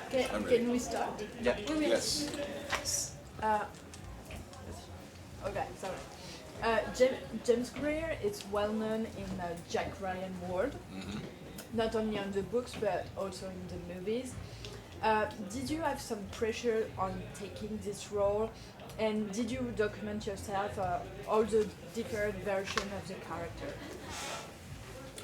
Can we start? Yeah. Yes. Okay, sorry. James Greer is well known in Jack Ryan world, not only on the books but also in the movies. Did you have some pressure on taking this role, and did you document yourself all the different versions of the character?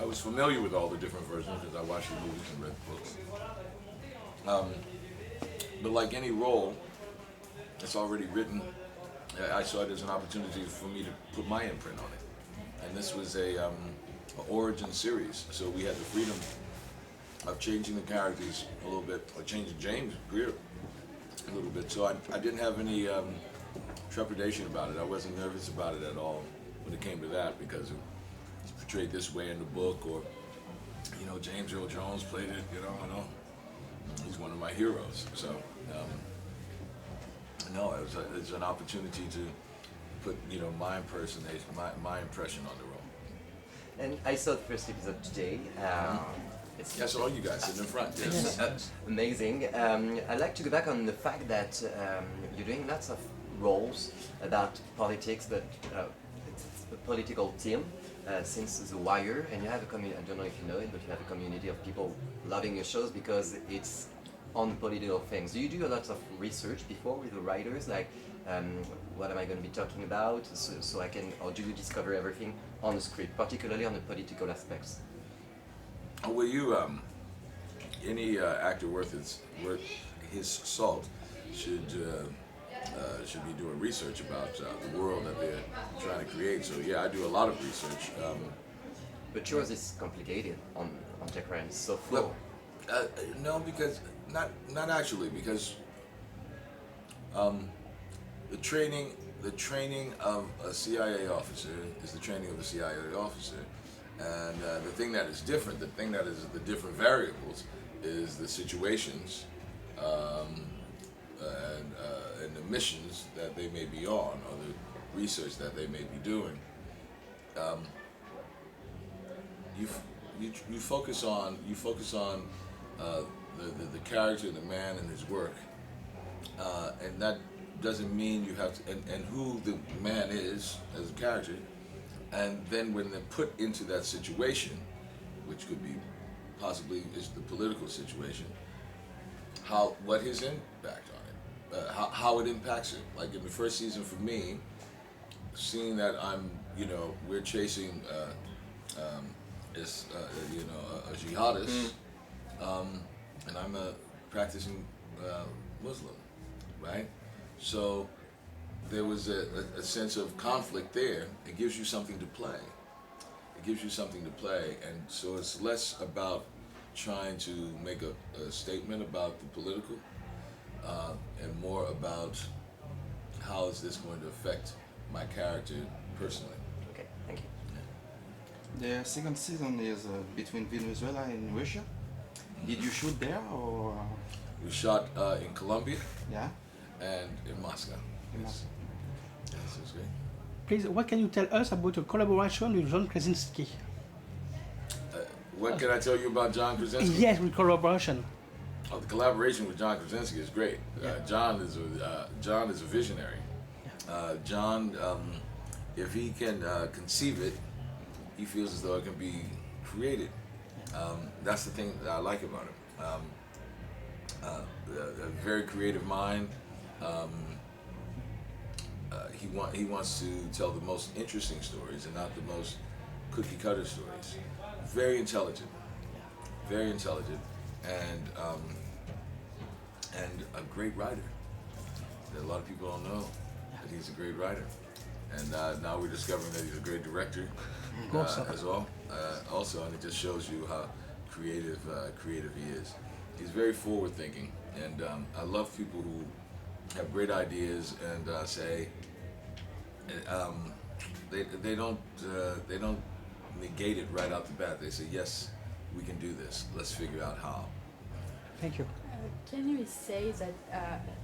I was familiar with all the different versions because I watched the movies and read the books. But like any role that's already written, I saw it as an opportunity for me to put my imprint on it. And this was a origin series, so we had the freedom of changing the characters a little bit, or changing James Greer a little bit. So I didn't have any trepidation about it. I wasn't nervous about it at all when it came to that, because it's portrayed this way in the book, or James Earl Jones played it. He's one of my heroes. So no, it's an opportunity to put my impersonation, my impression on the role. And I saw the first episode today. That's all you guys sitting in front. Yes. Amazing. I'd like to go back on the fact that you're doing lots of roles about politics, but it's a political team since The Wire, and you have a community. I don't know if you know it, but you have a community of people loving your shows because it's on political things. Do you do a lot of research before with the writers, like what am I going to be talking about, so I can, or do you discover everything on the script, particularly on the political aspects? Well, any actor worth his salt should be doing research about the world that they're trying to create. So yeah, I do a lot of research. But yours is complicated on Jack Ryan. It's so full. No, because not actually, because the training of a CIA officer is the training of a CIA officer. And the thing that is different, the thing that is the different variables, is the situations and the missions that they may be on, or the research that they may be doing. You focus on the character, the man, and his work, and that doesn't mean you have to, and who the man is as a character. And then when they're put into that situation, which could be possibly is the political situation, what his impact on it, how it impacts it. Like in the first season for me, seeing that we're chasing a jihadist, and I'm a practicing Muslim, right? So there was a sense of conflict there. It gives you something to play. And so it's less about trying to make a statement about the political, and more about how is this going to affect my character personally. Okay, thank you. The second season is between Venezuela and Russia. Did you shoot there, or? We shot in Colombia. Yeah. And in Moscow. Yes, it was great. Please, what can you tell us about your collaboration with John Krasinski? What can I tell you about John Krasinski? Yes, with collaboration. Oh, the collaboration with John Krasinski is great. John is a visionary. John, if he can conceive it, he feels as though it can be created. That's the thing that I like about him. A very creative mind. He wants to tell the most interesting stories and not the most cookie cutter stories. Very intelligent, and a great writer. A lot of people don't know that he's a great writer, and now we're discovering that he's a great director as well. Also, and it just shows you how creative he is. He's very forward thinking, and I love people who have great ideas and say they don't negate it right out the bat. They say, yes, we can do this. Let's figure out how. Thank you. Can you say that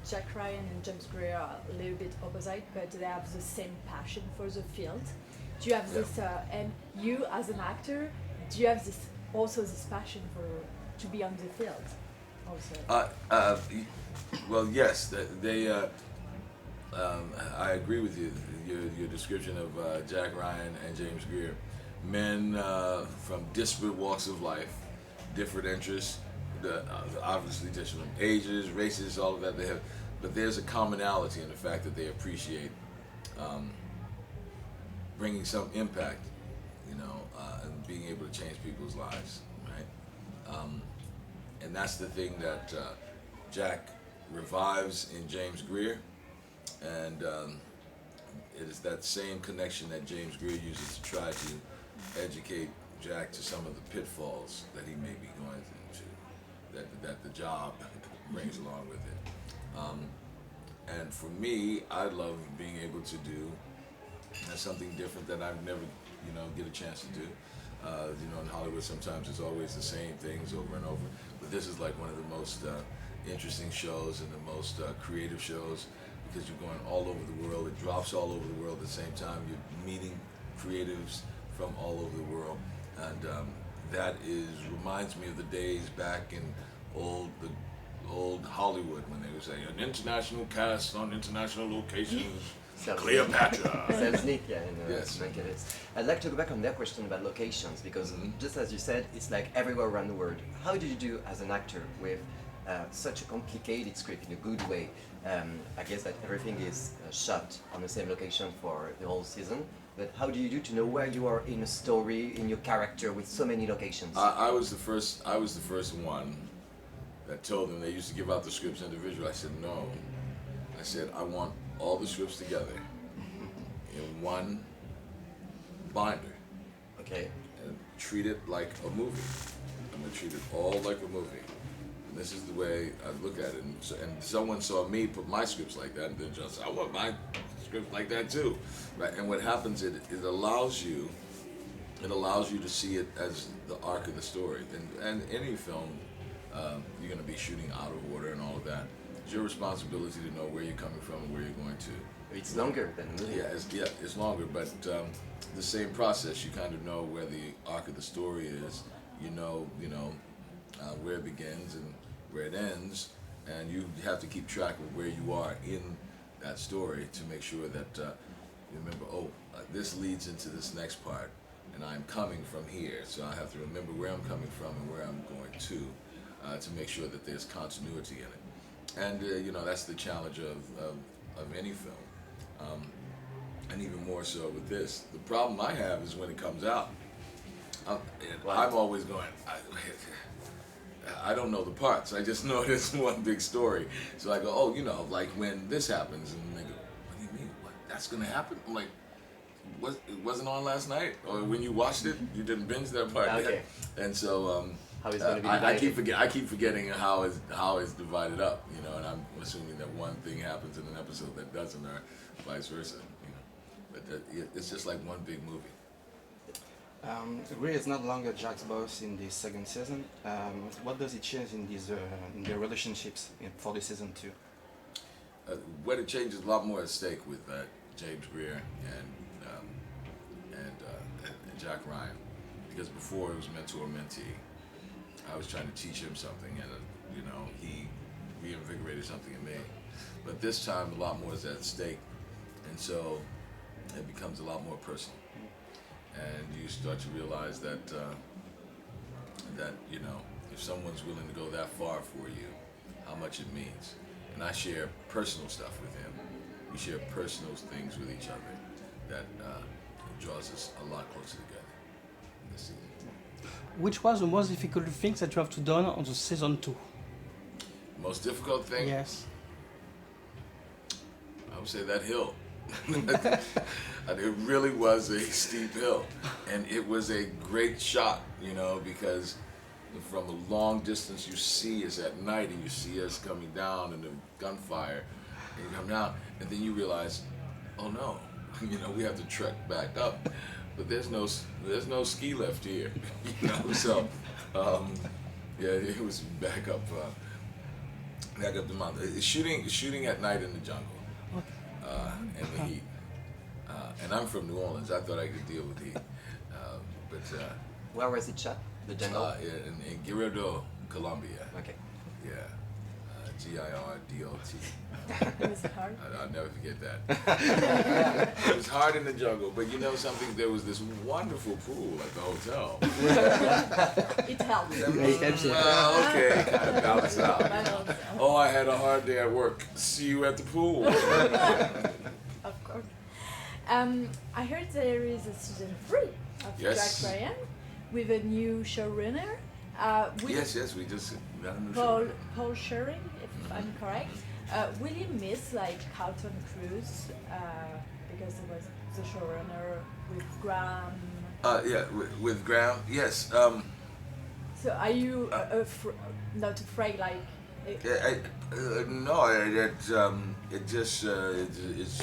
Jack Ryan and James Greer are a little bit opposite, but they have the same passion for the field? Do you have this, and you as an actor, do you have this passion to be on the field? also. Well, yes, I agree with you. Your description of Jack Ryan and James Greer, men from disparate walks of life, different interests, obviously different ages, races, all of that they have, but there's a commonality in the fact that they appreciate bringing some impact, and being able to change people's lives, right? And that's the thing that Jack revives in James Greer, and it is that same connection that James Greer uses to try to educate Jack to some of the pitfalls that he may be going into, that the job brings along with it. And for me, I love being able to do something different that I've never, get a chance to do. In Hollywood sometimes it's always the same things over and over, but this is like one of the most interesting shows and the most creative shows, because you're going all over the world. It drops all over the world at the same time. You're meeting creatives from all over the world, and that reminds me of the days back in the old Hollywood when they would say an international cast on international locations. Cleopatra. Selznick, yeah, Yes. I'd like to go back on that question about locations, because just as you said, it's like everywhere around the world. How did you do as an actor with such a complicated script in a good way? I guess that everything is shot on the same location for the whole season, but how do you do to know where you are in a story, in your character, with so many locations? I was the first one that told them. They used to give out the scripts individually. I said no. I said I want all the scripts together in one binder. Okay. And treat it like a movie. I'm gonna treat it all like a movie. And this is the way I look at it. And someone saw me put my scripts like that, and then just said, I want my script like that too, right? And what happens is it allows you to see it as the arc of the story. And any film, you're gonna be shooting out of order and all of that. It's your responsibility to know where you're coming from and where you're going to. It's longer than a movie. Yeah, it's longer, but the same process. You kind of know where the arc of the story is. You know, where it begins and where it ends, and you have to keep track of where you are in that story to make sure that you remember. This leads into this next part, and I'm coming from here, so I have to remember where I'm coming from and where I'm going to make sure that there's continuity in it. And that's the challenge of any film, and even more so with this. The problem I have is when it comes out, I'm always going, I don't know the parts. I just know it's one big story. So I go, like when this happens, and they go, what do you mean? What? That's gonna happen? I'm like, it wasn't on last night, or when you watched it, you didn't binge that part yet. And so. How it's going to be I keep forgetting how it's divided up, and I'm assuming that one thing happens in an episode that doesn't, or vice versa, But it's just like one big movie. Greer is not longer Jack's boss in the second season. What does it change in their relationships for the season 2? What it changes, a lot more at stake with James Greer and Jack Ryan, because before it was mentor-mentee. I was trying to teach him something, and he reinvigorated something in me. But this time, a lot more is at stake, and so it becomes a lot more personal. And you start to realize that if someone's willing to go that far for you, how much it means. And I share personal stuff with him. We share personal things with each other that draws us a lot closer together in this season. Which was the most difficult thing that you have to do on the season 2? Most difficult thing? Yes. I would say that hill. It really was a steep hill, and it was a great shot, because from a long distance you see us at night, and you see us coming down in the gunfire, and you come down, and then you realize, oh no, we have to trek back up. But there's no ski lift here, So, it was back up the mountain. Shooting at night in the jungle, and the heat. And I'm from New Orleans. I thought I could deal with heat, but where was it shot? The jungle. In Guerrero, Colombia. Okay. Yeah. Girdot. It was hard. I'll never forget that. It was hard in the jungle, but you know something? There was this wonderful pool at the hotel. It helped. Well, okay, kind of balance out. Balance out. Oh, I had a hard day at work. See you at the pool. Of course. I heard there is a season 3 of Yes. Jack Ryan with a new showrunner. With Yes, we just got a new Paul show. Paul Schering, if I'm correct. Will you miss like Carlton Cruise because it was the showrunner with Graham? Yeah, with Graham. Yes. So are you not afraid like? No, it just it's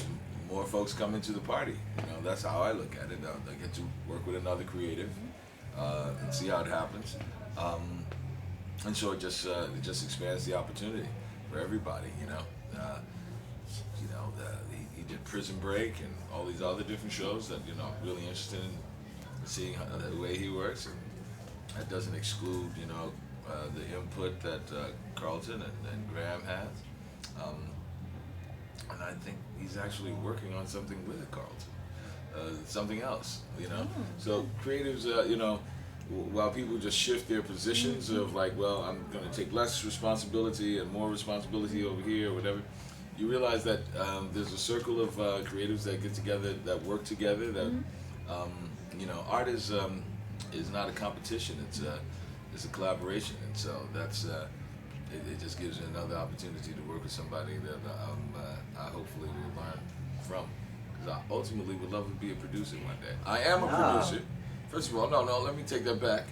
more folks coming to the party. You know, that's how I look at it. I get to work with another creative and see how it happens, and so it just expands the opportunity for everybody. He did Prison Break and all these other different shows that I'm really interested in seeing the way he works, and that doesn't exclude the input that Carlton and Graham has. And I think he's actually working on something with Carlton, something else, So creatives, while people just shift their positions of like, well, I'm going to take less responsibility and more responsibility over here or whatever, you realize that there's a circle of creatives that get together, that work together, that, art is not a competition, it's a collaboration, and so that's it just gives you another opportunity to work with somebody that I hopefully will learn from. Because I ultimately would love to be a producer one day. I am a producer. First of all, no, let me take that back.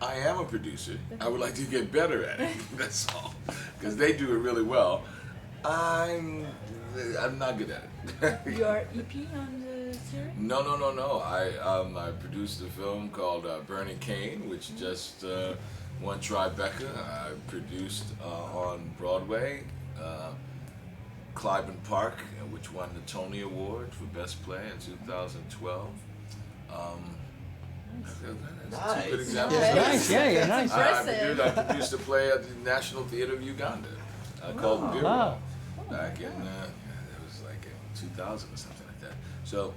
I am a producer. I would like to get better at it. That's all. Because they do it really well. I'm not good at it. Your EP on the series? No. I produced a film called Burning Cane, which just won Tribeca. I produced on Broadway Clive Park, which won the Tony Award for Best Play in 2012. That's two good examples. Nice, nice. I produced a play at the National Theatre of Uganda called Biro back in, it was like in 2000 or something like that. So,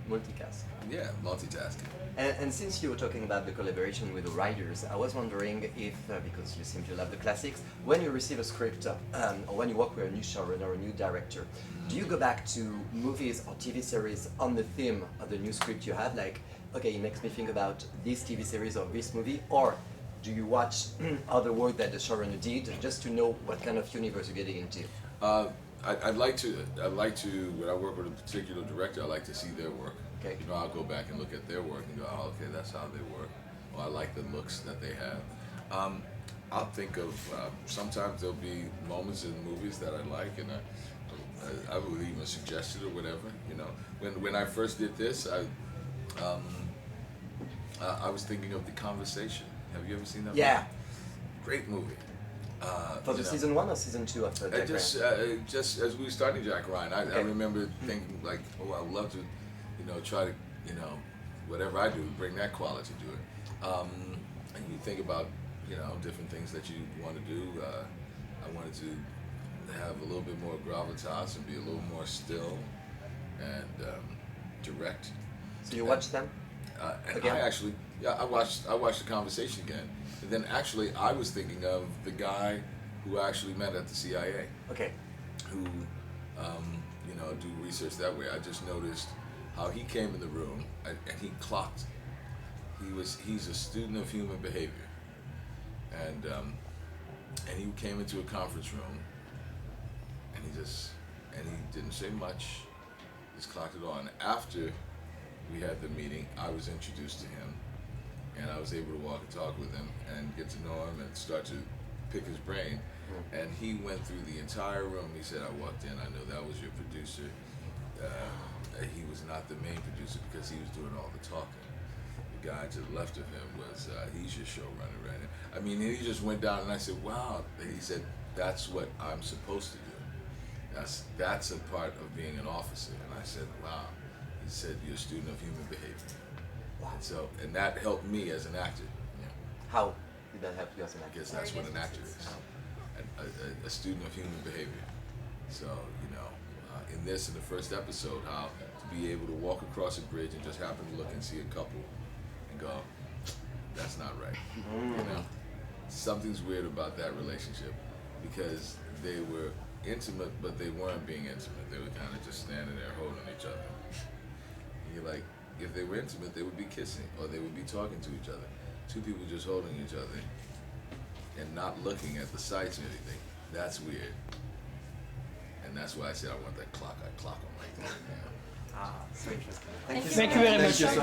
Multicast. yeah, multitasking. And since you were talking about the collaboration with the writers, I was wondering if, because you seem to love the classics, when you receive a script or when you work with a new showrunner or a new director, do you go back to movies or TV series on the theme of the new script you have? Like, okay, it makes me think about this TV series or this movie, or do you watch other work that the showrunner did just to know what kind of universe you're getting into? I'd like to, when I work with a particular director, I like to see their work. Okay. I'll go back and look at their work and go, oh, okay, that's how they work. Or I like the looks that they have. I'll think of, sometimes there'll be moments in movies that I like, and I will even suggest it or whatever. When I first did this, I was thinking of The Conversation. Have you ever seen that movie? Yeah. Great movie. For the season 1 or season 2 of Jack Ryan? Just as we were starting Jack Ryan, I remember thinking like, oh, I'd love to, try to, whatever I do, bring that quality to it. And you think about, different things that you want to do. I wanted to have a little bit more gravitas and be a little more still and direct. So you watch them? And Again? I watched The Conversation again. And then actually, I was thinking of the guy who I actually met at the CIA. Okay. Who, do research that way. I just noticed how he came in the room and he clocked. He's a student of human behavior, and he came into a conference room, and he didn't say much. Just clocked it on. After we had the meeting, I was introduced to him, and I was able to walk and talk with him and get to know him and start to pick his brain. And he went through the entire room. He said, I walked in, I know that was your producer. He was not the main producer because he was doing all the talking. The guy to the left of him was, he's your showrunner right now. I mean, he just went down, and I said, wow. And he said, that's what I'm supposed to do. That's a part of being an officer. And I said, wow. He said, you're a student of human behavior. Wow. And that helped me as an actor. Yeah. How? did that help you as an I actor? guess that's what an actor is, a student of human behavior. So, you know, in this, in the first episode, how to be able to walk across a bridge and just happen to look and see a couple and go, that's not right. You know, something's weird about that relationship because they were intimate, but they weren't being intimate. They were kind of just standing there holding each other. And you're like, if they were intimate, they would be kissing or they would be talking to each other. Two people just holding each other and not looking at the sights or anything. That's weird. And that's why I said I want that clock. I clock them right there. Ah, so interesting. Thank you very much. Thank you so much.